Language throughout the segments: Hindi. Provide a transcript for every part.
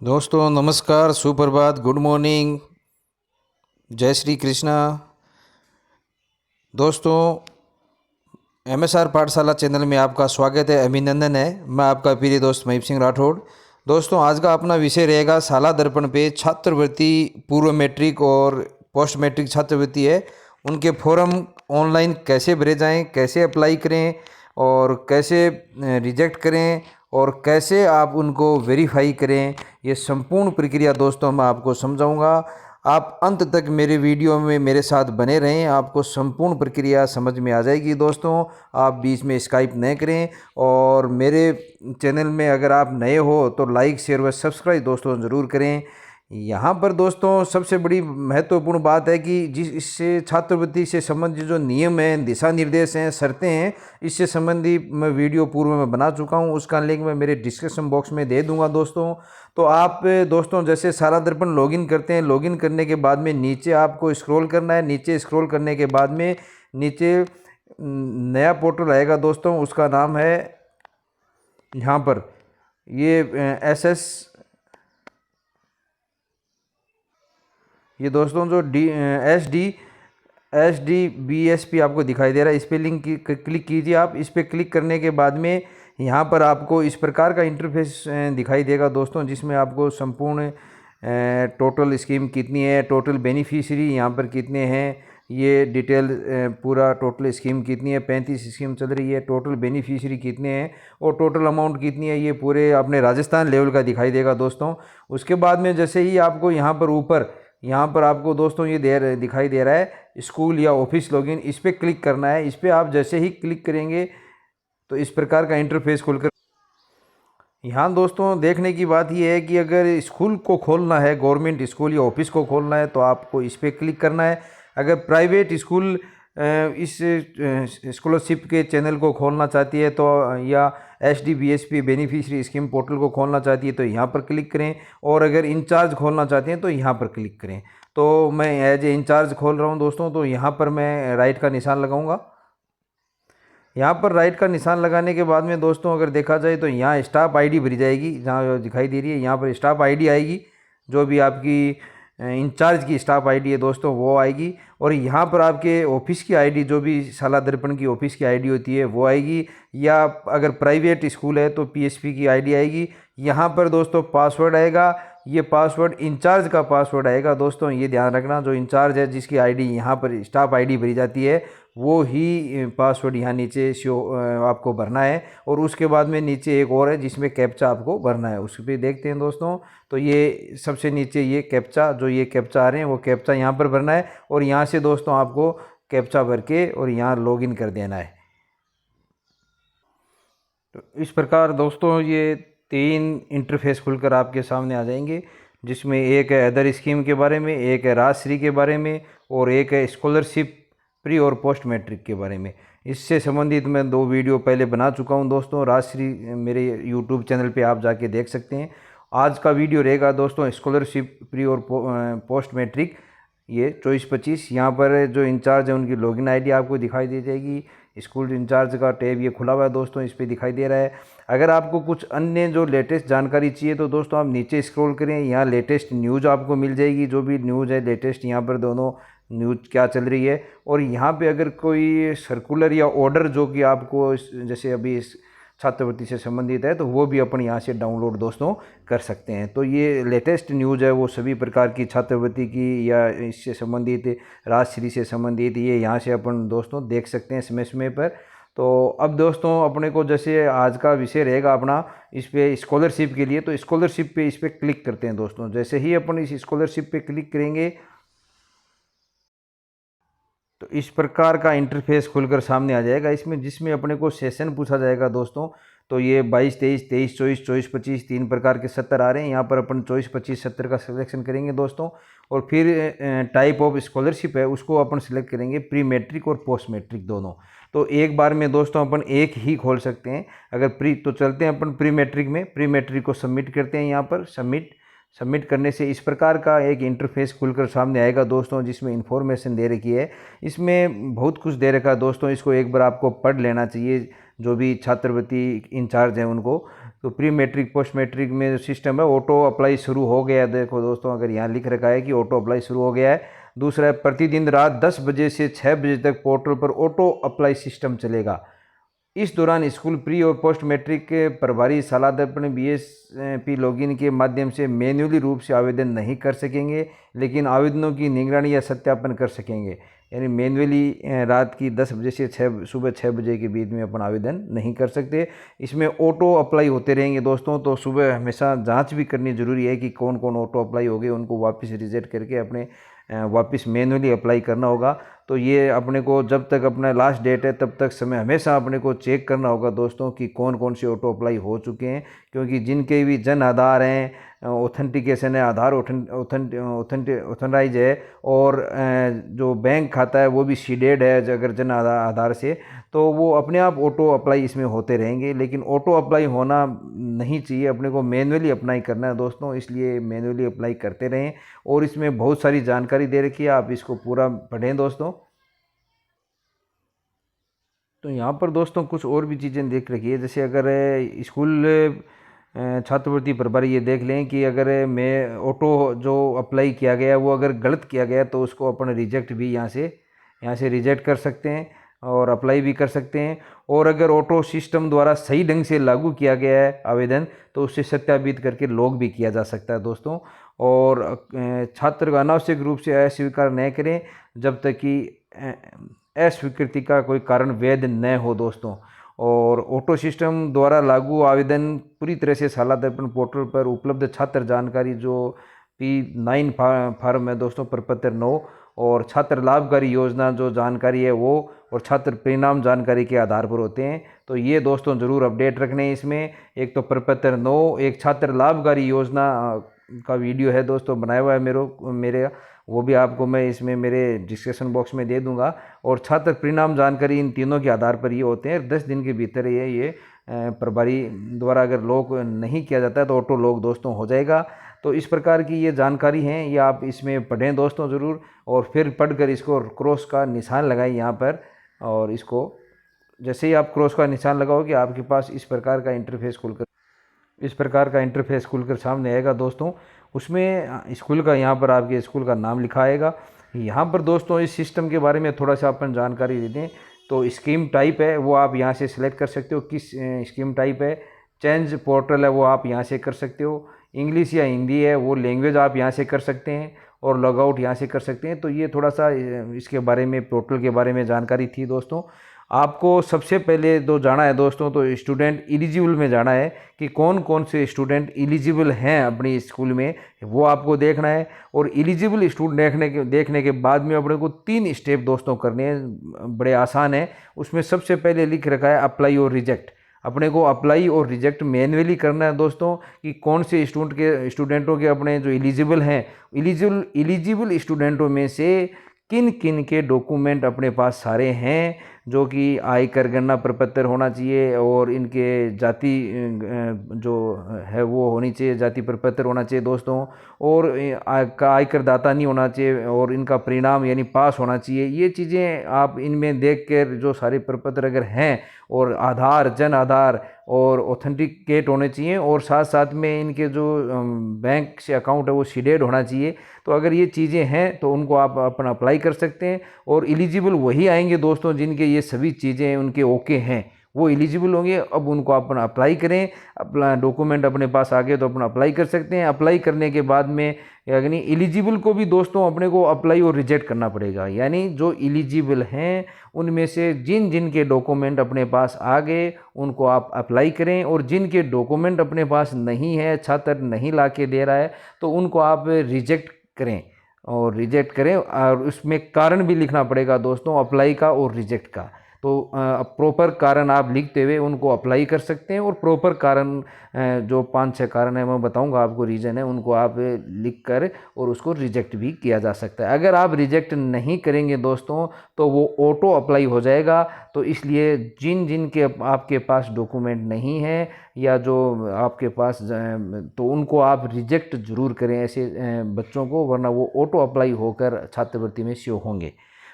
दोस्तों नमस्कार, सुप्रभात, गुड मॉर्निंग, जय श्री कृष्णा। दोस्तों, एमएसआर पाठशाला चैनल में आपका स्वागत है, अभिनंदन है। मैं आपका प्रिय दोस्त महीप सिंह राठौड़। दोस्तों, आज का अपना विषय रहेगा शाला दर्पण पे छात्रवृत्ति, पूर्व मैट्रिक और पोस्ट मैट्रिक छात्रवृत्ति है, उनके फॉर्म ऑनलाइन कैसे भरे जाएं, कैसे अप्लाई करें और कैसे रिजेक्ट करें और कैसे आप उनको वेरीफाई करें, ये संपूर्ण प्रक्रिया दोस्तों मैं आपको समझाऊंगा। आप अंत तक मेरे वीडियो में मेरे साथ बने रहें, आपको संपूर्ण प्रक्रिया समझ में आ जाएगी। दोस्तों, आप बीच में स्काइप न करें और मेरे चैनल में अगर आप नए हो तो लाइक शेयर व सब्सक्राइब दोस्तों ज़रूर करें। यहाँ पर दोस्तों सबसे बड़ी महत्वपूर्ण बात है कि जिस इससे छात्रवृत्ति से संबंधित जो नियम हैं, दिशा निर्देश हैं, शर्तें हैं, इससे संबंधी मैं वीडियो पूर्व में बना चुका हूँ, उसका लिंक मैं मेरे डिस्क्रिप्शन बॉक्स में दे दूंगा दोस्तों। तो आप दोस्तों जैसे शाला दर्पण लॉगिन करते हैं, लॉगिन करने के बाद में नीचे आपको स्क्रॉल करना है। नीचे स्क्रॉल करने के बाद में नीचे नया पोर्टल आएगा दोस्तों, उसका नाम है यहाँ पर ये ये दोस्तों जो S D B S P आपको दिखाई दे रहा है, इस पर लिंक क्लिक कीजिए। आप इस पर क्लिक करने के बाद में यहाँ पर आपको इस प्रकार का इंटरफेस दिखाई देगा दोस्तों, जिसमें आपको संपूर्ण टोटल स्कीम कितनी है, टोटल बेनिफिशियरी यहाँ पर कितने हैं, ये डिटेल पूरा टोटल स्कीम कितनी है, 35 स्कीम चल रही है, टोटल बेनिफिशियरी कितने हैं और टोटल अमाउंट कितनी है, ये पूरे अपने राजस्थान लेवल का दिखाई देगा दोस्तों। उसके बाद में जैसे ही आपको यहाँ पर आपको दोस्तों ये दिखाई दे रहा है स्कूल या ऑफिस लॉगिन, इस पर क्लिक करना है। इस पर आप जैसे ही क्लिक करेंगे तो इस प्रकार का इंटरफेस खुलकर यहाँ दोस्तों देखने की बात यह है कि अगर स्कूल को खोलना है, गवर्नमेंट स्कूल या ऑफिस को खोलना है, तो आपको इस पर क्लिक करना है। अगर प्राइवेट स्कूल इस स्कॉलरशिप के चैनल को खोलना चाहती है तो या SDBSP बेनिफिशियरी स्कीम पोर्टल को खोलना चाहती है तो यहाँ पर क्लिक करें, और अगर इंचार्ज खोलना चाहते हैं तो यहाँ पर क्लिक करें। तो मैं एज ए इंचार्ज खोल रहा हूँ दोस्तों, तो यहाँ पर मैं राइट का निशान लगाऊंगा। यहाँ पर राइट का निशान लगाने के बाद में दोस्तों अगर देखा जाए तो यहाँ स्टाफ आईडी भरी जाएगी, जहाँ दिखाई दे रही है यहाँ पर स्टाफ आईडी आएगी, जो भी आपकी इंचार्ज की स्टाफ आईडी है दोस्तों वो आएगी। और यहाँ पर आपके ऑफिस की आईडी, जो भी शाला दर्पण की ऑफिस की आईडी होती है वो आएगी, या अगर प्राइवेट स्कूल है तो PSP की आईडी आएगी। यहाँ पर दोस्तों पासवर्ड आएगा, ये पासवर्ड इंचार्ज का पासवर्ड आएगा दोस्तों, ये ध्यान रखना। जो इंचार्ज है जिसकी आईडी यहाँ पर स्टाफ आईडी भरी जाती है वो ही पासवर्ड यहाँ नीचे शो आपको भरना है। और उसके बाद में नीचे एक और है जिसमें कैप्चा आपको भरना है, उस पर देखते हैं दोस्तों। तो ये सबसे नीचे ये कैप्चा, जो ये कैप्चा आ रहे हैं वो कैप्चा यहाँ पर भरना है, और यहाँ से दोस्तों आपको कैप्चा भर के और यहाँ लॉगिन कर देना है। तो इस प्रकार दोस्तों ये 3 इंटरफेस खुलकर आपके सामने आ जाएंगे, जिसमें एक है अदर स्कीम के बारे में, एक है राजश्री के बारे में, और एक है स्कॉलरशिप प्री और पोस्ट मैट्रिक के बारे में। इससे संबंधित मैं 2 वीडियो पहले बना चुका हूं दोस्तों, राजश्री मेरे यूट्यूब चैनल पे आप जाके देख सकते हैं। आज का वीडियो रहेगा दोस्तों स्कॉलरशिप प्री और पोस्ट मैट्रिक, ये 24-25। यहाँ पर जो इंचार्ज है उनकी लॉगिन आईडी आपको दिखाई दे जाएगी। स्कूल इंचार्ज का टैब ये खुला हुआ है दोस्तों, इस पर दिखाई दे रहा है। अगर आपको कुछ अन्य जो लेटेस्ट जानकारी चाहिए तो दोस्तों आप नीचे स्क्रॉल करें, यहाँ लेटेस्ट न्यूज़ आपको मिल जाएगी, जो भी न्यूज़ है लेटेस्ट, यहाँ पर दोनों न्यूज़ क्या चल रही है। और यहाँ पे अगर कोई सर्कुलर या ऑर्डर जो कि आपको जैसे अभी इस छात्रवृत्ति से संबंधित है तो वो भी अपन यहाँ से डाउनलोड दोस्तों कर सकते हैं। तो ये लेटेस्ट न्यूज़ है, वो सभी प्रकार की छात्रवृत्ति की या इससे संबंधित राजश्री से संबंधित, ये यहाँ से अपन दोस्तों देख सकते हैं समय समय पर। तो अब दोस्तों अपने को जैसे आज का विषय रहेगा अपना इस पे स्कॉलरशिप के लिए, तो स्कॉलरशिप पे इस पर क्लिक करते हैं दोस्तों। जैसे ही अपन इस स्कॉलरशिप पे क्लिक करेंगे तो इस प्रकार का इंटरफेस खुलकर सामने आ जाएगा, इसमें जिसमें अपने को सेशन पूछा जाएगा दोस्तों। तो ये 22, 23, 23, 24, 24, 25 3 प्रकार के 70 आ रहे हैं। यहाँ पर अपन 24, 25, 70 का सिलेक्शन करेंगे दोस्तों, और फिर टाइप ऑफ स्कॉलरशिप है उसको अपन सिलेक्ट करेंगे, प्री मैट्रिक और पोस्ट मैट्रिक दोनों। तो एक बार में दोस्तों अपन एक ही खोल सकते हैं। अगर प्री तो चलते हैं अपन प्री मैट्रिक में, प्री मैट्रिक को सबमिट करते हैं। यहाँ पर सबमिट करने से इस प्रकार का एक इंटरफेस खुलकर सामने आएगा दोस्तों, जिसमें इन्फॉर्मेशन दे रखी है। इसमें बहुत कुछ दे रखा है दोस्तों, इसको एक बार आपको पढ़ लेना चाहिए, जो भी छात्रवृत्ति इंचार्ज हैं उनको। तो प्री मैट्रिक पोस्ट मैट्रिक में जो सिस्टम है ऑटो अप्लाई शुरू हो गया है। देखो दोस्तों, अगर यहाँ लिख रखा है कि ऑटो अप्लाई शुरू हो गया है। दूसरा है, प्रतिदिन रात 10 बजे से 6 बजे तक पोर्टल पर ऑटो अप्लाई सिस्टम चलेगा। इस दौरान स्कूल प्री और पोस्ट मैट्रिक के प्रभारी सालाद अपने BSP लॉगिन के माध्यम से मैन्युअली रूप से आवेदन नहीं कर सकेंगे, लेकिन आवेदनों की निगरानी या सत्यापन कर सकेंगे। यानी मैन्युअली रात की 10 बजे से सुबह 6 बजे के बीच में अपन आवेदन नहीं कर सकते। इसमें ऑटो अप्लाई होते रहेंगे दोस्तों, तो सुबह हमेशा जांच भी करनी ज़रूरी है कि कौन कौन ऑटो अप्लाई हो गए, उनको वापस रिजेक्ट करके अपने वापस मैन्युअली अप्लाई करना होगा। तो ये अपने को जब तक अपना लास्ट डेट है तब तक समय हमेशा अपने को चेक करना होगा दोस्तों कि कौन कौन से ऑटो अप्लाई हो चुके हैं, क्योंकि जिनके भी जन आधार हैं, ऑथेंटिकेशन है, आधार ऑथेंटाइज है, और जो बैंक खाता है वो भी सीडेड है अगर जन आधार से, तो वो अपने आप ऑटो अप्लाई इसमें होते रहेंगे। लेकिन ऑटो अप्लाई होना नहीं चाहिए, अपने को मैन्युअली अप्लाई करना है दोस्तों, इसलिए मैन्युअली अप्लाई करते रहें। और इसमें बहुत सारी जानकारी दे रखी है, आप इसको पूरा पढ़ें दोस्तों। तो यहाँ पर दोस्तों कुछ और भी चीज़ें देख रखी है, जैसे अगर स्कूल छात्रवृत्ति प्रभारी ये देख लें कि अगर मैं ऑटो जो अप्लाई किया गया वो अगर गलत किया गया तो उसको अपन रिजेक्ट भी यहाँ से रिजेक्ट कर सकते हैं और अप्लाई भी कर सकते हैं। और अगर ऑटो सिस्टम द्वारा सही ढंग से लागू किया गया है आवेदन, तो उससे सत्यापित करके लॉग भी किया जा सकता है दोस्तों। और छात्र को अनावश्यक रूप से अस्वीकार न करें जब तक कि अस्वीकृति का कोई कारण वैध न हो दोस्तों। और ऑटो सिस्टम द्वारा लागू आवेदन पूरी तरह से सालाना दर्पण पोर्टल पर उपलब्ध छात्र जानकारी जो P9 फार्म है दोस्तों, प्रपत्र 9, और छात्र लाभकारी योजना जो जानकारी है वो, और छात्र परिणाम जानकारी के आधार पर होते हैं। तो ये दोस्तों ज़रूर अपडेट रखने हैं इसमें। एक तो प्रपत्र 9, एक छात्र लाभकारी योजना का वीडियो है दोस्तों बनाया हुआ है मेरे वो भी आपको मैं इसमें मेरे डिस्क्रिप्शन बॉक्स में दे दूंगा। और छात्र परिणाम जानकारी, इन तीनों के आधार पर ये होते हैं। 10 दिन के भीतर ये प्रभारी द्वारा अगर लॉक नहीं किया जाता है तो ऑटो लॉक दोस्तों हो जाएगा। तो इस प्रकार की ये जानकारी है, ये आप इसमें पढ़ें दोस्तों ज़रूर, और फिर पढ़कर इसको क्रॉस का निशान लगाएं यहाँ पर। और इसको जैसे ही आप क्रॉस का निशान लगाओगे आपके पास इस प्रकार का इंटरफेस खुलकर सामने आएगा दोस्तों। उसमें स्कूल का, यहाँ पर आपके स्कूल का नाम लिखा आएगा। यहाँ पर दोस्तों इस सिस्टम के बारे में थोड़ा सा अपन जानकारी दे दें तो स्कीम टाइप है वो आप यहाँ से सिलेक्ट कर सकते हो, किस स्कीम टाइप है। चेंज पोर्टल है वो आप यहाँ से कर सकते हो। इंग्लिश या हिंदी है वो लैंग्वेज आप यहाँ से कर सकते हैं, और लॉगआउट यहाँ से कर सकते हैं। तो ये थोड़ा सा इसके बारे में, पोर्टल के बारे में जानकारी थी दोस्तों। आपको सबसे पहले जो जाना है दोस्तों, तो स्टूडेंट एलिजिबल में जाना है कि कौन कौन से स्टूडेंट एलिजिबल हैं अपनी स्कूल में, वो आपको देखना है। और एलिजिबल स्टूडेंट देखने के बाद में अपने को 3 स्टेप दोस्तों करने हैं, बड़े आसान है। उसमें सबसे पहले लिख रखा है अप्लाई और रिजेक्ट। अपने को अप्लाई और रिजेक्ट मैन्युअली करना है दोस्तों कि कौन से स्टूडेंटों के अपने जो एलिजिबल हैं, एलिजिबल स्टूडेंटों में से किन किन के डॉक्यूमेंट अपने पास सारे हैं, जो कि आयकर गणना प्रपत्र होना चाहिए, और इनके जाति जो है वो होनी चाहिए, जाति प्रपत्र होना चाहिए दोस्तों, और आयकर दाता नहीं होना चाहिए, और इनका परिणाम यानी पास होना चाहिए। ये चीज़ें आप इनमें देख कर जो सारे प्रपत्र अगर हैं, और आधार, जन आधार और ऑथेंटिकेट होने चाहिए, और साथ साथ में इनके जो बैंक से अकाउंट है वो सीडेड होना चाहिए। तो अगर ये चीज़ें हैं तो उनको आप अपना अप्लाई कर सकते हैं। और एलिजिबल वही आएंगे दोस्तों जिनके ये सभी चीज़ें उनके ओके हैं, वो एलिजिबल होंगे। अब उनको अपना अप्लाई करें, अपना डॉक्यूमेंट अपने पास आ गए तो अपना अप्लाई कर सकते हैं। अप्लाई करने के बाद में यानी एलिजिबल को भी दोस्तों अपने को अप्लाई और रिजेक्ट करना पड़ेगा। यानी जो एलिजिबल हैं उनमें से जिन जिन के डॉक्यूमेंट अपने पास आ गए उनको आप अप्लाई करें, और जिनके डॉक्यूमेंट अपने पास नहीं है, छात्र नहीं ला के दे रहा है, तो उनको आप रिजेक्ट करें और उसमें कारण भी लिखना पड़ेगा दोस्तों, अप्लाई का और रिजेक्ट का। तो प्रॉपर कारण आप लिखते हुए उनको अप्लाई कर सकते हैं, और प्रॉपर कारण जो 5-6 कारण है मैं बताऊंगा आपको, रीज़न है, उनको आप लिख कर और उसको रिजेक्ट भी किया जा सकता है। अगर आप रिजेक्ट नहीं करेंगे दोस्तों तो वो ऑटो अप्लाई हो जाएगा। तो इसलिए जिन जिन के आपके पास डॉक्यूमेंट नहीं है या जो आपके पास, तो उनको आप रिजेक्ट ज़रूर करें ऐसे बच्चों को, वरना वो ऑटो अप्लाई होकर छात्रवृत्ति में शो होंगे।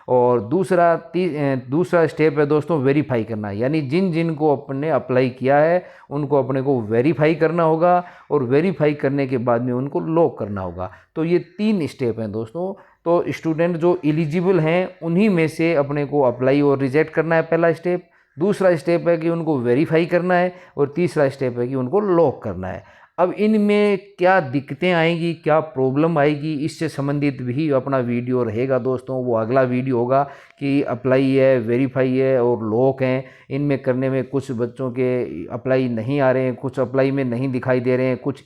और दूसरा स्टेप है दोस्तों वेरीफाई करना, यानी जिन जिन को अपने अप्लाई किया है उनको अपने को वेरीफाई करना होगा और वेरीफाई करने के बाद में उनको लॉक करना होगा। तो ये 3 स्टेप हैं दोस्तों। तो स्टूडेंट जो एलिजिबल हैं उन्हीं में से अपने को अप्लाई और रिजेक्ट करना है, पहला स्टेप। दूसरा स्टेप है कि उनको वेरीफाई करना है और तीसरा स्टेप है कि उनको लॉक करना है। अब इनमें क्या दिक्कतें आएंगी, क्या प्रॉब्लम आएगी, इससे संबंधित भी अपना वीडियो रहेगा दोस्तों। वो अगला वीडियो होगा कि अप्लाई है, वेरीफाई है और लॉक हैं, इनमें करने में कुछ बच्चों के अप्लाई नहीं आ रहे हैं, कुछ अप्लाई में नहीं दिखाई दे रहे हैं, कुछ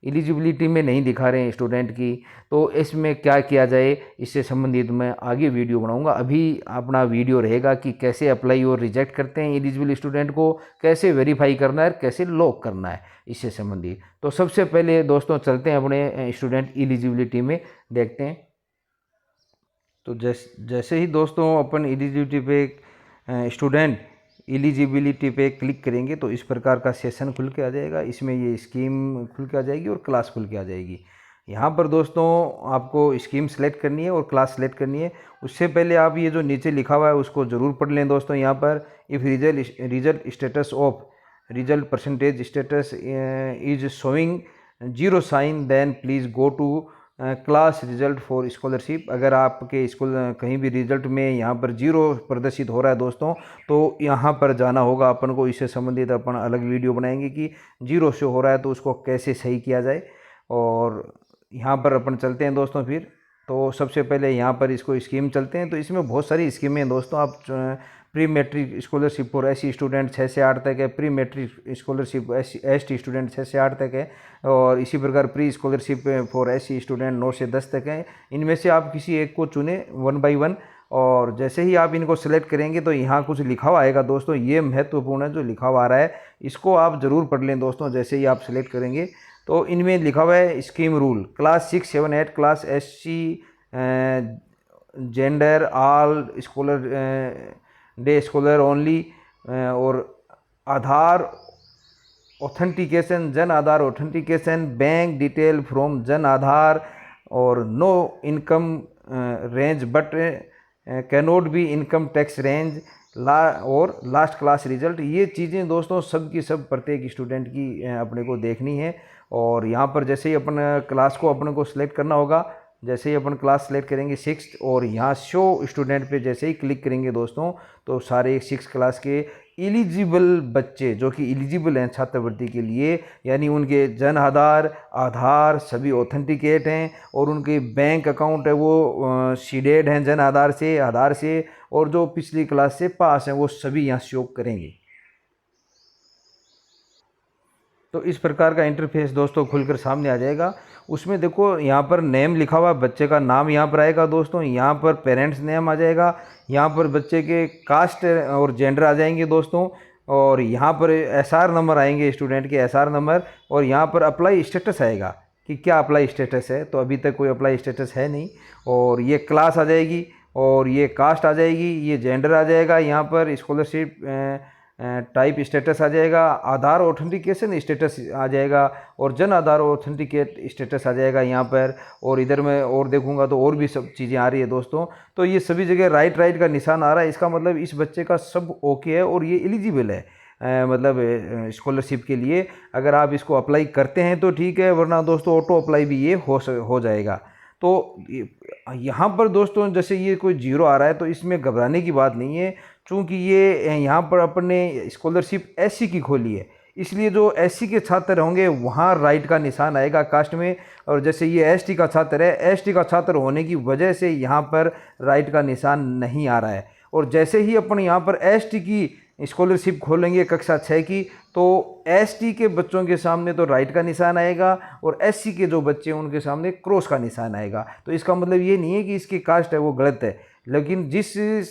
एलिजिबिलिटी में नहीं दिखा रहे हैं स्टूडेंट की। तो इसमें क्या किया जाए, इससे संबंधित मैं आगे वीडियो बनाऊंगा। अभी अपना वीडियो रहेगा कि कैसे अप्लाई और रिजेक्ट करते हैं एलिजिबल स्टूडेंट को, कैसे वेरीफाई करना है, कैसे लॉक करना है, इससे संबंधित। तो सबसे पहले दोस्तों चलते हैं अपने स्टूडेंट एलिजिबिलिटी में, देखते हैं। तो जैसे ही दोस्तों अपन एलिजिबिलिटी पे स्टूडेंट एलिजिबिलिटी पे क्लिक करेंगे तो इस प्रकार का सेशन खुल के आ जाएगा। इसमें ये स्कीम खुल के आ जाएगी और क्लास खुल के आ जाएगी। यहाँ पर दोस्तों आपको स्कीम सेलेक्ट करनी है और क्लास सेलेक्ट करनी है। उससे पहले आप ये जो नीचे लिखा हुआ है उसको ज़रूर पढ़ लें दोस्तों। यहाँ पर if result status of result percentage status is showing 0 sign then please go to class result for scholarship. अगर आपके स्कूल कहीं भी रिजल्ट में यहाँ पर 0 प्रदर्शित हो रहा है दोस्तों, तो यहाँ पर जाना होगा अपन को। इससे संबंधित अपन अलग वीडियो बनाएंगे कि 0 शो हो रहा है तो उसको कैसे सही किया जाए। और यहाँ पर अपन चलते हैं दोस्तों फिर। तो सबसे पहले यहाँ पर इसको स्कीम चलते हैं। तो इसमें बहुत सारी स्कीमें हैं दोस्तों। आप pre matric scholarship for SC student 6 से 8 तक है, pre matric scholarship ST student 6 से 8 तक है, और इसी प्रकार pre scholarship for SC student 9 से 10 तक है। इनमें से आप किसी एक को चुने 1 बाई 1, और जैसे ही आप इनको सेलेक्ट करेंगे तो यहाँ कुछ लिखा हुआ आएगा दोस्तों। ये महत्वपूर्ण है, जो लिखा हुआ आ रहा है इसको आप ज़रूर पढ़ लें दोस्तों। जैसे ही आप सेलेक्ट करेंगे तो इनमें लिखा हुआ है scheme rule, class 6, 7, 8 class SC gender all scholar day scholar only, और Aadhaar authentication, Jan Aadhaar authentication, bank detail from Jan Aadhaar, और no income range but cannot be income tax range, और लास्ट क्लास रिजल्ट। ये चीज़ें दोस्तों सब की सब प्रत्येक स्टूडेंट की अपने को देखनी है। और यहाँ पर जैसे ही अपन क्लास को अपने को सिलेक्ट करना होगा, जैसे ही अपन क्लास सेलेक्ट करेंगे 6th, और यहाँ शो स्टूडेंट पे जैसे ही क्लिक करेंगे दोस्तों तो सारे 6th क्लास के एलिजिबल बच्चे जो कि एलिजिबल हैं छात्रवृत्ति के लिए, यानी उनके जन आधार सभी ऑथेंटिकेट हैं, और उनके बैंक अकाउंट है वो सीडेड हैं जन आधार से, और जो पिछली क्लास से पास हैं वो सभी यहाँ शो करेंगे। तो इस प्रकार का इंटरफेस दोस्तों खुलकर सामने आ जाएगा। उसमें देखो यहाँ पर नेम लिखा हुआ, बच्चे का नाम यहाँ पर आएगा दोस्तों। यहाँ पर पेरेंट्स नेम आ जाएगा, यहाँ पर बच्चे के कास्ट और जेंडर आ जाएंगे दोस्तों, और यहाँ पर SR नंबर आएंगे, स्टूडेंट के SR नंबर, और यहाँ पर अप्लाई स्टेटस आएगा कि क्या अप्लाई स्टेटस है। तो अभी तक कोई अप्लाई स्टेटस है नहीं, और ये क्लास आ जाएगी, और ये कास्ट आ जाएगी, ये जेंडर आ जाएगा, यहाँ पर स्कॉलरशिप टाइप स्टेटस आ जाएगा, आधार ऑथेंटिकेशन स्टेटस आ जाएगा, और जन आधार ऑथेंटिकेट स्टेटस आ जाएगा यहाँ पर। और इधर मैं और देखूंगा तो और भी सब चीज़ें आ रही है दोस्तों। तो ये सभी जगह राइट का निशान आ रहा है। इसका मतलब इस बच्चे का सब ओके है और ये एलिजिबल है, मतलब स्कॉलरशिप के लिए। अगर आप इसको अप्लाई करते हैं तो ठीक है, वरना दोस्तों ऑटो अप्लाई भी ये हो जाएगा। तो यहाँ पर दोस्तों जैसे ये कोई 0 आ रहा है तो इसमें घबराने की बात नहीं है, चूँकि ये यहाँ पर अपन ने स्कॉलरशिप SC की खोली है, इसलिए जो SC के छात्र होंगे वहाँ राइट का निशान आएगा कास्ट में। और जैसे ये ST का छात्र है, ST का छात्र होने की वजह से यहाँ पर राइट का निशान नहीं आ रहा है। और जैसे ही अपन यहाँ पर ST की स्कॉलरशिप खोलेंगे कक्षा 6 की, तो ST के बच्चों के सामने तो राइट का निशान आएगा, और SC के जो बच्चे हैं उनके सामने क्रॉस का निशान आएगा। तो इसका मतलब ये नहीं है कि इसकी कास्ट है वो गलत है, लेकिन जिस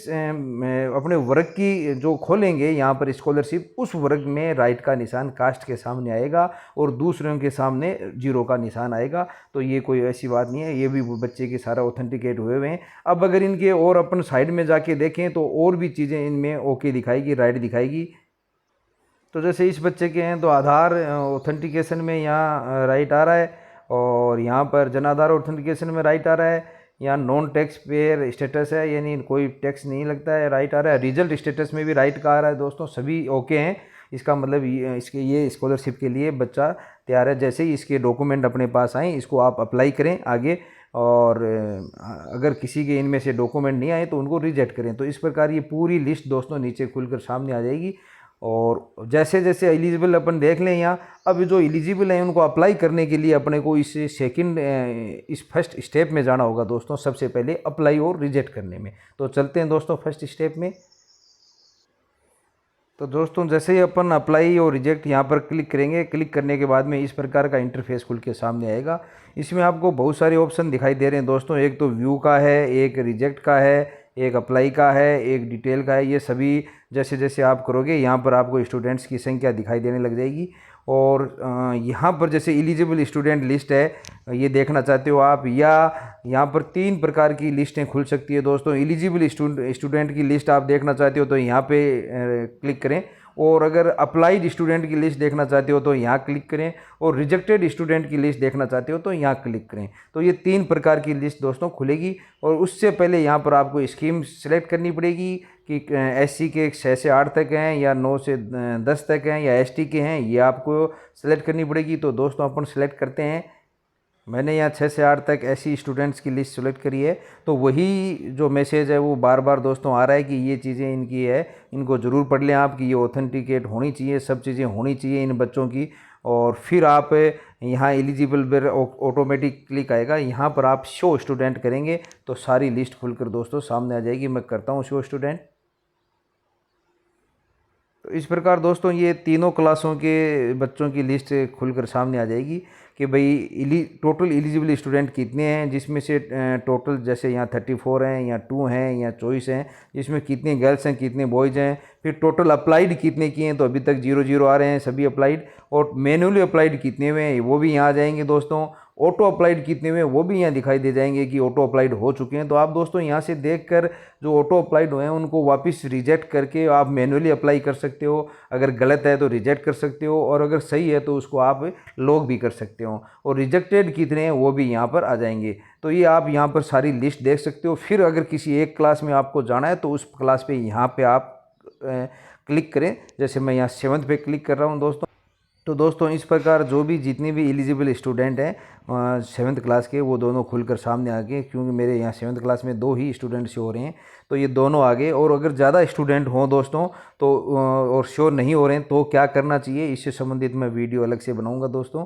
अपने वर्ग की जो खोलेंगे यहाँ पर स्कॉलरशिप, उस वर्ग में राइट का निशान कास्ट के सामने आएगा और दूसरों के सामने 0 का निशान आएगा। तो ये कोई ऐसी बात नहीं है, ये भी बच्चे के सारा ऑथेंटिकेट हुए हैं। अब अगर इनके और अपन साइड में जाके देखें तो और भी चीज़ें इनमें ओके दिखाएगी, राइट दिखाएगी। तो जैसे इस बच्चे के हैं तो आधार ऑथेंटिकेशन में यहाँ राइट आ रहा है, और यहाँ पर जन आधार ऑथेंटिकेशन में राइट आ रहा है। यहाँ नॉन टैक्स पेयर स्टेटस है, यानी कोई टैक्स नहीं लगता है, राइट आ रहा है। रिजल्ट स्टेटस में भी राइट का आ रहा है दोस्तों, सभी ओके हैं। इसका मतलब ये स्कॉलरशिप के लिए बच्चा तैयार है। जैसे ही इसके डॉक्यूमेंट अपने पास आए, इसको आप अप्लाई करें आगे, और अगर किसी के इनमें से डॉक्यूमेंट नहीं आए तो उनको रिजेक्ट करें। तो इस प्रकार ये पूरी लिस्ट दोस्तों नीचे खुलकर सामने आ जाएगी। और जैसे जैसे एलिजिबल अपन देख लें यहाँ, अब जो एलिजिबल हैं उनको अप्लाई करने के लिए अपने को इस फर्स्ट स्टेप में जाना होगा दोस्तों, सबसे पहले अप्लाई और रिजेक्ट करने में। तो चलते हैं दोस्तों फर्स्ट स्टेप में। तो दोस्तों जैसे ही अपन अप्लाई और रिजेक्ट यहाँ पर क्लिक करेंगे, क्लिक करने के बाद में इस प्रकार का इंटरफेस खुल के सामने आएगा। इसमें आपको बहुत सारे ऑप्शन दिखाई दे रहे हैं दोस्तों। एक तो व्यू का है, एक रिजेक्ट का है, एक अप्लाई का है, एक डिटेल का है। ये सभी जैसे जैसे आप करोगे यहाँ पर आपको स्टूडेंट्स की संख्या दिखाई देने लग जाएगी। और यहाँ पर जैसे एलिजिबल स्टूडेंट लिस्ट है, ये देखना चाहते हो आप, या यहाँ पर 3 प्रकार की लिस्टें खुल सकती है दोस्तों। एलिजिबल स्टूडेंट की लिस्ट आप देखना चाहते हो तो यहाँ पे क्लिक करें, और अगर अप्लाइड स्टूडेंट की लिस्ट देखना चाहते हो तो यहाँ क्लिक करें, और रिजेक्टेड स्टूडेंट की लिस्ट देखना चाहते हो तो यहाँ क्लिक करें। तो ये 3 प्रकार की लिस्ट दोस्तों खुलेगी। और उससे पहले यहाँ पर आपको स्कीम सेलेक्ट करनी पड़ेगी कि एससी के 6 से 8 तक हैं, या 9 से 10 तक हैं, या एसटी के हैं, ये आपको सेलेक्ट करनी पड़ेगी। तो दोस्तों अपन सेलेक्ट करते हैं। मैंने यहाँ 6 से 8 तक ऐसी स्टूडेंट्स की लिस्ट सेलेक्ट करी है। तो वही जो मैसेज है वो बार बार दोस्तों आ रहा है कि ये चीज़ें इनकी है, इनको ज़रूर पढ़ लें आप, कि ये ऑथेंटिकेट होनी चाहिए, सब चीज़ें होनी चाहिए इन बच्चों की। और फिर आप यहाँ एलिजिबल पर ऑटोमेटिक क्लिक आएगा, यहाँ पर आप शो स्टूडेंट करेंगे तो सारी लिस्ट खुलकर दोस्तों सामने आ जाएगी। मैं करता हूँ शो स्टूडेंट। तो इस प्रकार दोस्तों ये तीनों क्लासों के बच्चों की लिस्ट खुलकर सामने आ जाएगी कि भाई टोटल एलिजिबल स्टूडेंट कितने हैं, जिसमें से टोटल जैसे यहाँ 34 हैं, या 2 हैं, या 24 हैं, जिसमें कितने गर्ल्स हैं, कितने बॉयज़ हैं। फिर टोटल अप्लाइड कितने किए हैं, तो अभी तक 0 आ रहे हैं सभी अप्लाइड। और मैनुअली अप्लाइड कितने हुए हैं वो भी यहाँ आ जाएंगे दोस्तों। ऑटो अप्लाइड कितने हुए वो भी यहाँ दिखाई दे जाएंगे कि ऑटो अप्लाइड हो चुके हैं। तो आप दोस्तों यहाँ से देखकर जो ऑटो अप्लाइड हुए हैं उनको वापस रिजेक्ट करके आप मैनुअली अप्लाई कर सकते हो। अगर गलत है तो रिजेक्ट कर सकते हो, और अगर सही है तो उसको आप लॉग भी कर सकते हो। और रिजेक्टेड कितने हैं वो भी यहाँ पर आ जाएंगे। तो ये आप यहाँ पर सारी लिस्ट देख सकते हो। फिर अगर किसी एक क्लास में आपको जाना है तो उस क्लास पे यहाँ पे आप क्लिक करें। जैसे मैं यहाँ 7th पे क्लिक कर रहा हूँ दोस्तों। तो दोस्तों इस प्रकार जो भी जितने भी एलिजिबल स्टूडेंट हैं 7th क्लास के, वो दोनों खुलकर सामने आ गए। क्योंकि मेरे यहाँ 7th क्लास में 2 ही स्टूडेंट शो हो रहे हैं, तो ये दोनों आ गए। और अगर ज़्यादा स्टूडेंट हों दोस्तों तो और शो नहीं हो रहे हैं तो क्या करना चाहिए, इससे संबंधित मैं वीडियो अलग से बनाऊँगा दोस्तों।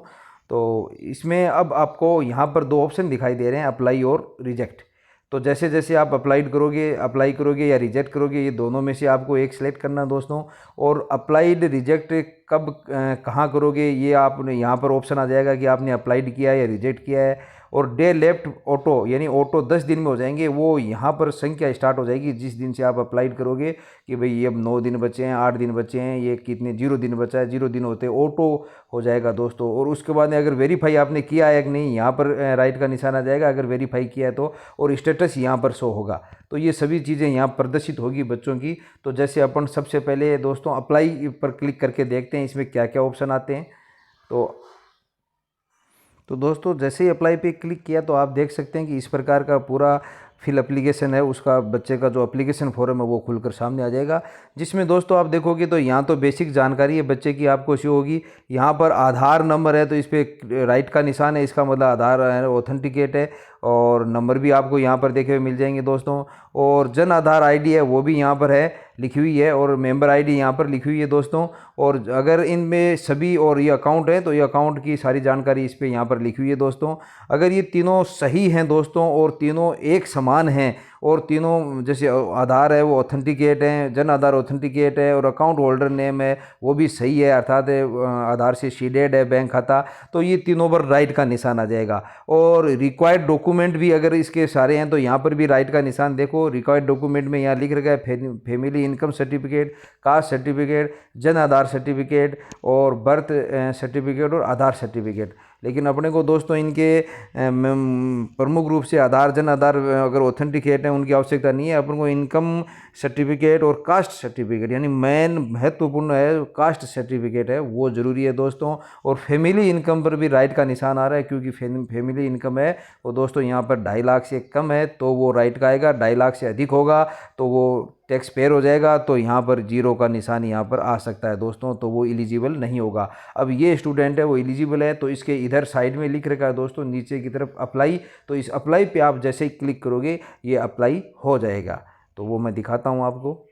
तो इसमें अब आपको यहाँ पर 2 ऑप्शन दिखाई दे रहे हैं, अप्लाई और रिजेक्ट। तो जैसे जैसे आप अप्लाई करोगे या रिजेक्ट करोगे, ये दोनों में से आपको एक सेलेक्ट करना है दोस्तों। और अप्लाइड रिजेक्ट कब कहाँ करोगे, ये आपने यहाँ पर ऑप्शन आ जाएगा कि आपने अप्लाइड किया है या रिजेक्ट किया है। और डे लेफ्ट ऑटो, यानी ऑटो 10 दिन में हो जाएंगे, वो यहाँ पर संख्या स्टार्ट हो जाएगी जिस दिन से आप अप्लाइड करोगे कि भाई ये अब 9 दिन बचे हैं, 8 दिन बचे हैं, ये कितने 0 दिन बचा है, 0 दिन होते ऑटो हो जाएगा दोस्तों। और उसके बाद में अगर वेरीफाई आपने किया है कि नहीं, यहाँ पर राइट का निशान आ जाएगा अगर वेरीफाई किया है तो, और स्टेटस यहाँ पर शो होगा। तो ये सभी चीज़ें यहाँ प्रदर्शित होगी बच्चों की। तो जैसे अपन सबसे पहले दोस्तों अप्लाई पर क्लिक करके देखते हैं इसमें क्या क्या ऑप्शन आते हैं। तो दोस्तों जैसे ही अप्लाई पे क्लिक किया तो आप देख सकते हैं कि इस प्रकार का पूरा फिल एप्लीकेशन है, उसका बच्चे का जो एप्लीकेशन फॉर्म है वो खुलकर सामने आ जाएगा। जिसमें दोस्तों आप देखोगे तो यहाँ तो बेसिक जानकारी है बच्चे की आपको शो होगी। यहाँ पर आधार नंबर है, तो इस पर राइट का निशान है, इसका मतलब आधार ऑथेंटिकेट है। और नंबर भी आपको यहाँ पर देखे हुए मिल जाएंगे दोस्तों। और जन आधार आईडी है वो भी यहाँ पर है लिखी हुई है, और मेंबर आईडी यहाँ पर लिखी हुई है दोस्तों। और अगर इनमें सभी और ये अकाउंट है तो ये अकाउंट की सारी जानकारी इस पर यहाँ पर लिखी हुई है दोस्तों। अगर ये तीनों सही हैं दोस्तों और तीनों एक समान हैं, और तीनों जैसे आधार है वो ऑथेंटिकेट है, जन आधार ऑथेंटिकेट है, और अकाउंट होल्डर नेम है वो भी सही है, अर्थात आधार से सीडेड है बैंक खाता, तो ये तीनों पर राइट का निशान आ जाएगा। और रिक्वायर्ड डॉक्यूमेंट भी अगर इसके सारे हैं तो यहाँ पर भी राइट का निशान देखो। रिक्वायर्ड डॉक्यूमेंट में यहाँ लिख रखा है family income certificate, caste certificate, Jan Aadhaar certificate, और बर्थ सर्टिफिकेट, और आधार सर्टिफिकेट। लेकिन अपने को दोस्तों इनके प्रमुख रूप से आधार, जन आधार अगर ऑथेंटिकेट है उनकी आवश्यकता नहीं है। अपन को इनकम सर्टिफिकेट और कास्ट सर्टिफिकेट, यानी मेन महत्वपूर्ण है कास्ट सर्टिफिकेट है, वो ज़रूरी है दोस्तों। और फैमिली इनकम पर भी राइट का निशान आ रहा है, क्योंकि फैमिली इनकम है वो दोस्तों यहाँ पर 2.5 लाख से कम है तो वो राइट का आएगा, 2.5 लाख से अधिक होगा तो वो टैक्स पेयर हो जाएगा, तो यहाँ पर जीरो का निशान यहाँ पर आ सकता है दोस्तों, तो वो एलिजिबल नहीं होगा। अब ये स्टूडेंट है वो एलिजिबल है, तो इसके इधर साइड में लिख रखा है दोस्तों नीचे की तरफ अप्लाई, तो इस अप्लाई पे आप जैसे ही क्लिक करोगे ये अप्लाई हो जाएगा। तो वो मैं दिखाता हूँ आपको।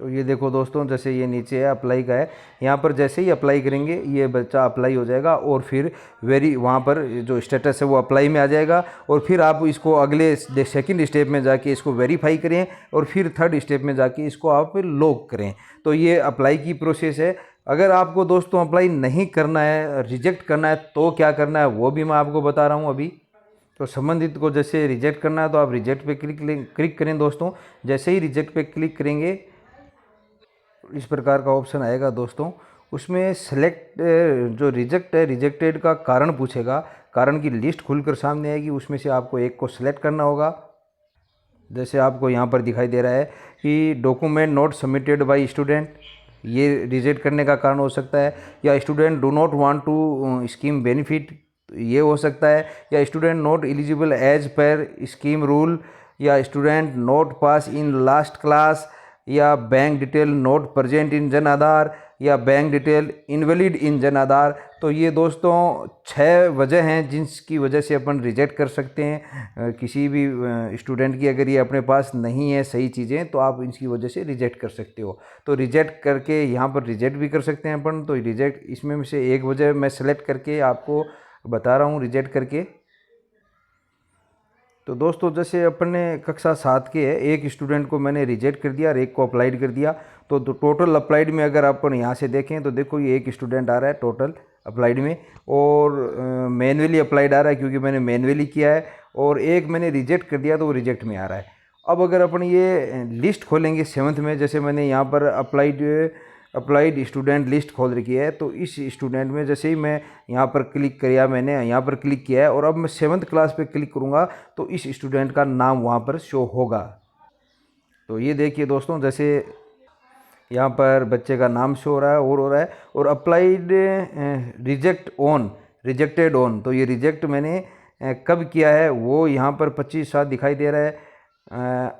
तो ये देखो दोस्तों, जैसे ये नीचे है अप्लाई का है, यहाँ पर जैसे ही अप्लाई करेंगे ये बच्चा अप्लाई हो जाएगा और फिर वहाँ पर जो स्टेटस है वो अप्लाई में आ जाएगा। और फिर आप इसको अगले सेकंड स्टेप में जाके इसको वेरीफाई करें और फिर थर्ड स्टेप में जाके इसको आप लॉक करें। तो ये अप्लाई की प्रोसेस है। अगर आपको दोस्तों अप्लाई नहीं करना है, रिजेक्ट करना है, तो क्या करना है वो भी मैं आपको बता रहा हूँ अभी। तो संबंधित को जैसे रिजेक्ट करना है तो आप रिजेक्ट पे क्लिक करें दोस्तों। जैसे ही रिजेक्ट पे क्लिक करेंगे इस प्रकार का ऑप्शन आएगा दोस्तों। उसमें सेलेक्ट जो रिजेक्ट है, रिजेक्टेड का कारण पूछेगा, कारण की लिस्ट खुलकर सामने आएगी, उसमें से आपको एक को सिलेक्ट करना होगा। जैसे आपको यहाँ पर दिखाई दे रहा है कि document not submitted by student, ये रिजेक्ट करने का कारण हो सकता है। या student do not want to scheme benefit, ये हो सकता है। या student not eligible as per scheme rule, या student not pass in last class, या bank detail not present in Jan Aadhaar, या बैंक डिटेल इनवैलिड इन जन आधार। तो ये दोस्तों 6 वजह हैं जिसकी वजह से अपन रिजेक्ट कर सकते हैं किसी भी स्टूडेंट की। अगर ये अपने पास नहीं है सही चीज़ें तो आप इसकी वजह से रिजेक्ट कर सकते हो। तो रिजेक्ट करके यहाँ पर रिजेक्ट भी कर सकते हैं अपन। तो रिजेक्ट इसमें से एक वजह मैं सेलेक्ट करके आपको बता रहा हूँ रिजेक्ट करके। तो दोस्तों जैसे अपन ने कक्षा 7 के है, एक स्टूडेंट को मैंने रिजेक्ट कर दिया और एक को अप्लाइड कर दिया। तो टोटल अप्लाइड में अगर अपन यहाँ से देखें तो देखो ये एक स्टूडेंट आ रहा है टोटल अप्लाइड में, और मैनुअली अप्लाइड आ रहा है क्योंकि मैंने मैनुअली किया है, और एक मैंने रिजेक्ट कर दिया तो वो रिजेक्ट में आ रहा है। अब अगर अपन ये लिस्ट खोलेंगे 7th में, जैसे मैंने यहाँ पर अप्लाइड स्टूडेंट लिस्ट खोल रखी है, तो इस स्टूडेंट में जैसे ही मैं यहाँ पर क्लिक किया, मैंने यहाँ पर क्लिक किया है और अब मैं 7th क्लास पे क्लिक करूँगा तो इस स्टूडेंट का नाम वहाँ पर शो होगा। तो ये देखिए दोस्तों, जैसे यहाँ पर बच्चे का नाम शो हो रहा है और हो रहा है, और अप्लाइड रिजेक्टेड ऑन, तो ये रिजेक्ट मैंने कब किया है वो यहाँ पर 25/7 दिखाई दे रहा है।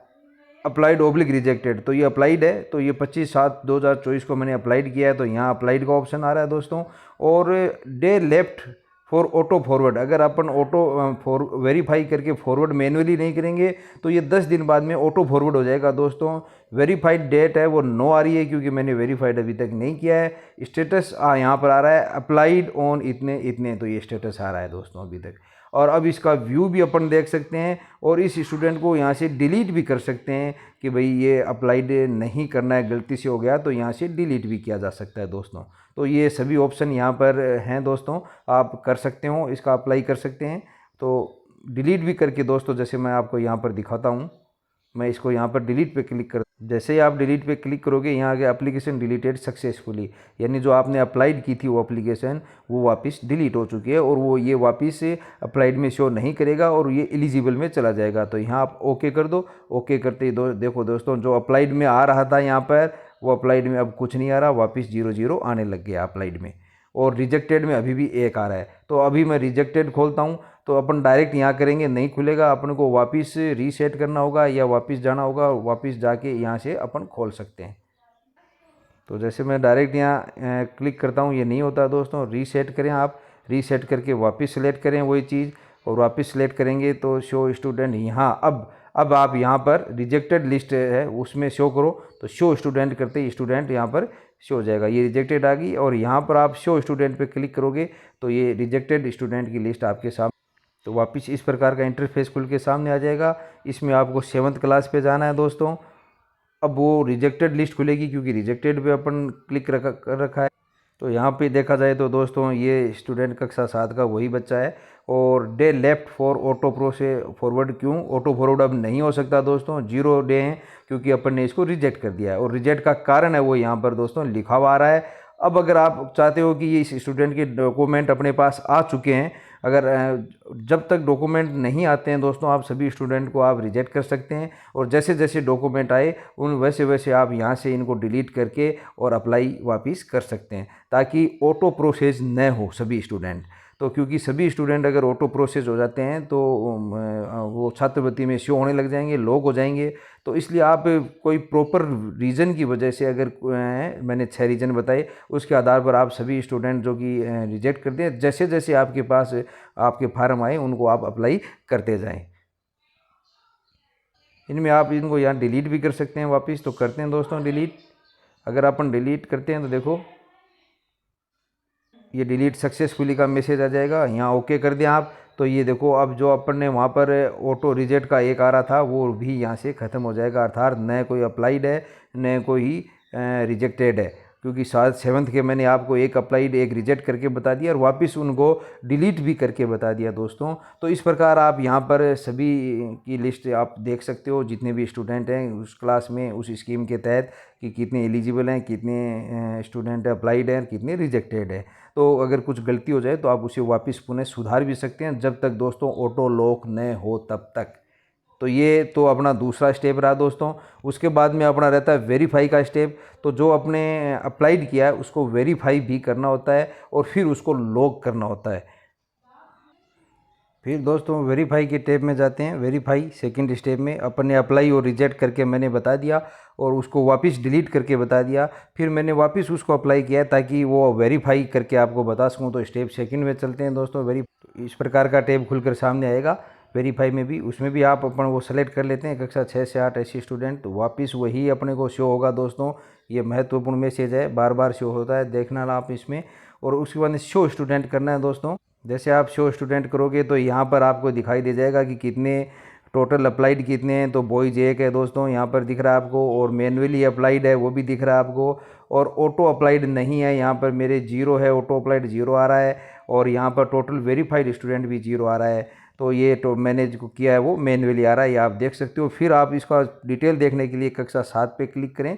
अप्लाइड ओब्लिक रिजेक्टेड, तो ये अप्लाइड है, तो ये 25/7/2024 को मैंने अप्लाइड किया है, तो यहाँ अप्लाइड का ऑप्शन आ रहा है दोस्तों। और day left for auto forward, अगर अपन वेरीफाई करके फॉरवर्ड मैनुअली नहीं करेंगे तो ये 10 दिन बाद में ऑटो फॉरवर्ड हो जाएगा दोस्तों। वेरीफाइड डेट है वो 9 आ रही है क्योंकि मैंने वेरीफाइड अभी तक नहीं किया है। स्टेटस यहाँ पर आ रहा है अप्लाइड ऑन इतने इतने, तो ये स्टेटस आ रहा है दोस्तों अभी तक। और अब इसका व्यू भी अपन देख सकते हैं और इस स्टूडेंट को यहाँ से डिलीट भी कर सकते हैं कि भाई ये अप्लाइड नहीं करना है, गलती से हो गया, तो यहाँ से डिलीट भी किया जा सकता है दोस्तों। तो ये सभी ऑप्शन यहाँ पर हैं दोस्तों, आप कर सकते हो, इसका अप्लाई कर सकते हैं। तो डिलीट भी करके दोस्तों जैसे मैं आपको यहाँ पर दिखाता हूँ, मैं इसको यहाँ पर डिलीट पे क्लिक कर, जैसे ही आप डिलीट पे क्लिक करोगे यहाँ आगे एप्लीकेशन डिलीटेड सक्सेसफुली, यानी जो आपने अप्लाइड की थी वो एप्लीकेशन वो वापस डिलीट हो चुकी है और वो ये वापस अप्लाइड में शो नहीं करेगा और ये एलिजिबल में चला जाएगा। तो यहाँ आप ओके कर दो। ओके करते ही देखो दोस्तों जो अप्लाइड में आ रहा था यहाँ पर वो अप्लाइड में अब कुछ नहीं आ रहा, वापस 0 आने लग गया अप्लाइड में, और रिजेक्टेड में अभी भी 1 आ रहा है। तो अभी मैं रिजेक्टेड खोलता हूँ तो अपन डायरेक्ट यहाँ करेंगे नहीं खुलेगा, अपन को वापस रीसेट करना होगा या वापस जाना होगा, वापस जाके यहाँ से अपन खोल सकते हैं। तो जैसे मैं डायरेक्ट यहाँ क्लिक करता हूँ ये नहीं होता दोस्तों, रीसेट करें आप, रीसेट करके वापस सेलेक्ट करें वही चीज़ और वापस सेलेक्ट करेंगे तो शो स्टूडेंट यहाँ अब आप यहाँ पर रिजेक्टेड लिस्ट है उसमें शो करो, तो शो स्टूडेंट करते ही स्टूडेंट यहाँ पर शो हो जाएगा, ये रिजेक्टेड आ गई। और यहाँ पर आप शो स्टूडेंट पे क्लिक करोगे तो ये रिजेक्टेड स्टूडेंट की लिस्ट आपके सामने, तो वापस इस प्रकार का इंटरफेस खुल के सामने आ जाएगा। इसमें आपको 7th क्लास पे जाना है दोस्तों। अब वो रिजेक्टेड लिस्ट खुलेगी क्योंकि रिजेक्टेड पे अपन क्लिक कर रखा है। तो यहाँ पे देखा जाए तो दोस्तों ये स्टूडेंट कक्षा 7 का वही बच्चा है। और day left for auto pro से फॉरवर्ड, क्यों ऑटो फॉरवर्ड अब नहीं हो सकता दोस्तों, 0 डे हैं क्योंकि अपन ने इसको रिजेक्ट कर दिया है। और रिजेक्ट का कारण है वो यहाँ पर दोस्तों लिखा हुआ आ रहा है अब अगर आप चाहते हो कि ये इस स्टूडेंट के डॉक्यूमेंट अपने पास आ चुके हैं, अगर जब तक डॉक्यूमेंट नहीं आते हैं दोस्तों, आप सभी स्टूडेंट को आप रिजेक्ट कर सकते हैं। और जैसे जैसे डॉक्यूमेंट आए उन वैसे वैसे आप यहाँ से इनको डिलीट करके और अप्लाई वापस कर सकते हैं, ताकि ऑटो प्रोसेस न हो सभी स्टूडेंट। तो क्योंकि सभी स्टूडेंट अगर ऑटो प्रोसेस हो जाते हैं तो वो छात्रवृत्ति में शो होने लग जाएंगे, लॉक हो जाएंगे। तो इसलिए आप कोई प्रॉपर रीज़न की वजह से, अगर मैंने 6 रीज़न बताए, उसके आधार पर आप सभी स्टूडेंट जो कि रिजेक्ट करते हैं, जैसे जैसे आपके पास आपके फार्म आए उनको आप अप्लाई करते जाएं। इनमें आप इनको यहाँ डिलीट भी कर सकते हैं वापस। तो करते हैं दोस्तों डिलीट। अगर अपन डिलीट करते हैं तो देखो ये डिलीट सक्सेसफुली का मैसेज आ जाएगा। यहाँ ओके कर दें आप, तो ये देखो अब जो अपन ने वहाँ पर ऑटो रिजेक्ट का एक आ रहा था वो भी यहाँ से ख़त्म हो जाएगा, अर्थात न कोई अप्लाइड है न कोई रिजेक्टेड है। क्योंकि शायद 7th के मैंने आपको एक अप्लाइड एक रिजेक्ट करके बता दिया और वापस उनको डिलीट भी करके बता दिया दोस्तों। तो इस प्रकार आप यहाँ पर सभी की लिस्ट आप देख सकते हो, जितने भी स्टूडेंट हैं उस क्लास में उस स्कीम के तहत, कि कितने एलिजिबल हैं, कितने स्टूडेंट अप्लाइड हैं, कितने रिजेक्टेड हैं। तो अगर कुछ गलती हो जाए तो आप उसे वापस पुनः सुधार भी सकते हैं, जब तक दोस्तों ऑटो लॉक न हो तब तक। तो ये तो अपना दूसरा स्टेप रहा दोस्तों। उसके बाद में अपना रहता है वेरीफाई का स्टेप। तो जो अपने अप्लाइड किया है उसको वेरीफाई भी करना होता है और फिर उसको लॉक करना होता है। फिर दोस्तों वेरीफाई के स्टेप में जाते हैं। वेरीफाई सेकंड स्टेप में अपन ने अप्लाई और रिजेक्ट करके मैंने बता दिया और उसको वापस डिलीट करके बता दिया। फिर मैंने वापस उसको अप्लाई किया ताकि वो वेरीफाई करके आपको बता सकूं। तो स्टेप सेकंड में चलते हैं दोस्तों। तो इस प्रकार का टैब खुलकर सामने आएगा। वेरीफाई में भी, उसमें भी आप अपन वो सेलेक्ट कर लेते हैं कक्षा 6 से 8 ऐसी स्टूडेंट, तो वापस वही अपने को शो होगा दोस्तों। ये महत्वपूर्ण मैसेज है, बार बार शो होता है, देखना आप इसमें। और उसके बाद शो स्टूडेंट करना है दोस्तों। जैसे आप शो स्टूडेंट करोगे तो यहाँ पर आपको दिखाई दे जाएगा कि कितने टोटल अप्लाइड कितने हैं। तो बॉयज 1 है दोस्तों, यहाँ पर दिख रहा है आपको, और मैनुअली अप्लाइड है वो भी दिख रहा है आपको, और ऑटो अप्लाइड नहीं है, यहाँ पर मेरे 0 है, ऑटो अप्लाइड 0 आ रहा है, और यहाँ पर टोटल वेरीफाइड स्टूडेंट भी 0 आ रहा है। तो ये तो मैंने जो किया है वो मैनुअली आ रहा है, ये आप देख सकते हो। फिर आप इसका डिटेल देखने के लिए कक्षा 7 पे क्लिक करें।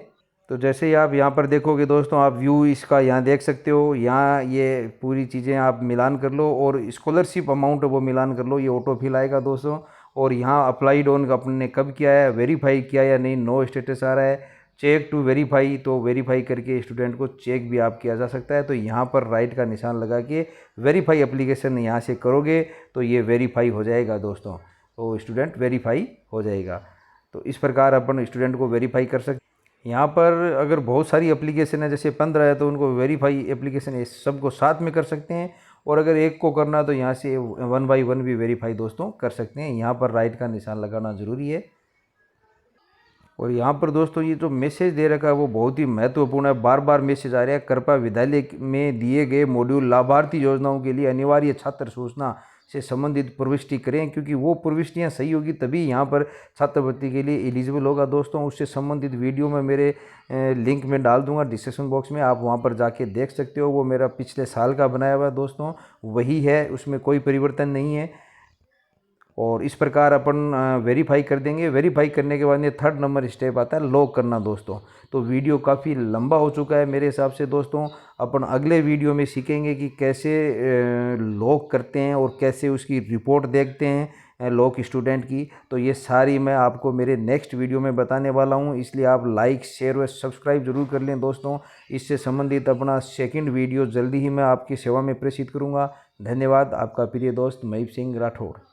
तो जैसे ही आप यहाँ पर देखोगे दोस्तों, आप व्यू इसका यहाँ देख सकते हो। यहाँ ये पूरी चीज़ें आप मिलान कर लो और स्कॉलरशिप अमाउंट वो मिलान कर लो, ये ऑटो फिल आएगा दोस्तों। और यहाँ अप्लाइड ऑन अपन ने कब किया है, वेरीफाई किया या नहीं, नो स्टेटस आ रहा है। चेक टू वेरीफाई, तो वेरीफाई करके स्टूडेंट को चेक भी आप किया जा सकता है। तो यहाँ पर राइट का निशान लगा के वेरीफाई एप्लीकेशन यहाँ से करोगे तो ये वेरीफाई हो जाएगा दोस्तों। तो स्टूडेंट वेरीफाई हो जाएगा। तो इस प्रकार अपन स्टूडेंट को वेरीफाई कर सकते। यहाँ पर अगर बहुत सारी एप्लीकेशन है, जैसे 15 है, तो उनको वेरीफाई एप्लीकेशन ये सबको साथ में कर सकते हैं। और अगर एक को करना है तो यहाँ से 1 बाई 1 भी वेरीफाई दोस्तों कर सकते हैं। यहाँ पर राइट का निशान लगाना ज़रूरी है। और यहाँ पर दोस्तों ये जो मैसेज दे रखा है वो बहुत ही महत्वपूर्ण है, बार बार मैसेज आ रहा है। कृपया विद्यालय में दिए गए मॉड्यूल लाभार्थी योजनाओं के लिए अनिवार्य छात्र सूचना से संबंधित प्रविष्टि करें, क्योंकि वो प्रविष्टियाँ सही होगी तभी यहाँ पर छात्रवृत्ति के लिए एलिजिबल होगा दोस्तों। उससे संबंधित वीडियो मैं मेरे लिंक में डाल दूंगा डिस्क्रिप्शन बॉक्स में, आप वहाँ पर जाके देख सकते हो। वो मेरा पिछले साल का बनाया हुआ है दोस्तों, वही है, उसमें कोई परिवर्तन नहीं है। और इस प्रकार अपन वेरीफाई कर देंगे। वेरीफाई करने के बाद में 3rd नंबर स्टेप आता है लॉक करना दोस्तों। तो वीडियो काफ़ी लंबा हो चुका है मेरे हिसाब से दोस्तों। अपन अगले वीडियो में सीखेंगे कि कैसे लॉक करते हैं और कैसे उसकी रिपोर्ट देखते हैं लॉक स्टूडेंट की। तो ये सारी मैं आपको मेरे नेक्स्ट वीडियो में बताने वाला हूँ, इसलिए आप लाइक शेयर व सब्सक्राइब जरूर कर लें दोस्तों। इससे संबंधित अपना 2nd वीडियो जल्दी ही मैं आपकी सेवा में प्रेषित करूँगा। धन्यवाद। आपका प्रिय दोस्त महीप सिंह राठौड़।